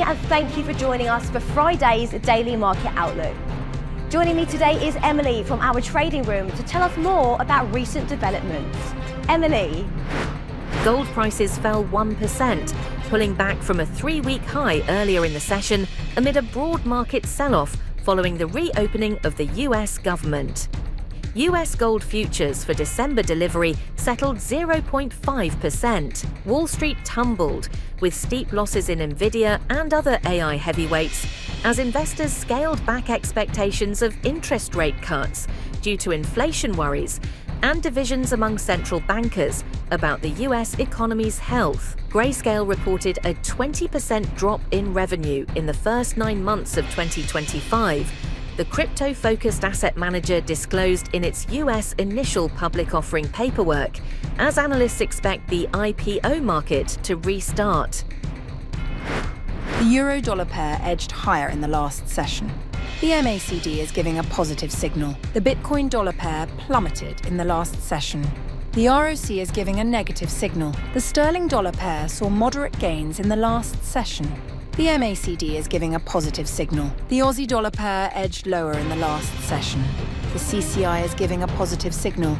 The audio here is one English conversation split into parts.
and thank you for joining us for Friday's Daily Market Outlook. Joining me today is Emily from our trading room to tell us more about recent developments. Emily. Gold prices fell 1%, pulling back from a 3-week high earlier in the session amid a broad market sell-off following the reopening of the US government. US gold futures for December delivery settled 0.5%. Wall Street tumbled, with steep losses in Nvidia and other AI heavyweights, as investors scaled back expectations of interest rate cuts due to inflation worries and divisions among central bankers about the US economy's health. Grayscale reported a 20% drop in revenue in the first 9 months of 2025. The crypto-focused asset manager disclosed in its US initial public offering paperwork, as analysts expect the IPO market to restart. The euro-dollar pair edged higher in the last session. The MACD is giving a positive signal. The Bitcoin-dollar pair plummeted in the last session. The ROC is giving a negative signal. The sterling-dollar pair saw moderate gains in the last session. The MACD is giving a positive signal. The Aussie-dollar pair edged lower in the last session. The CCI is giving a positive signal.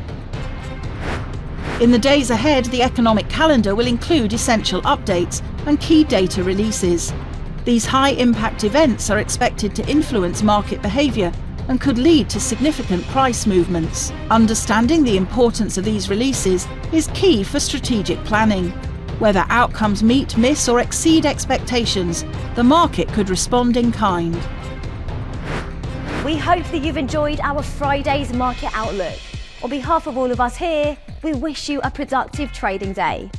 In the days ahead, the economic calendar will include essential updates and key data releases. These high-impact events are expected to influence market behaviour and could lead to significant price movements. Understanding the importance of these releases is key for strategic planning. Whether outcomes meet, miss or exceed expectations, the market could respond in kind. We hope that you've enjoyed our Friday's Market Outlook. On behalf of all of us here, we wish you a productive trading day.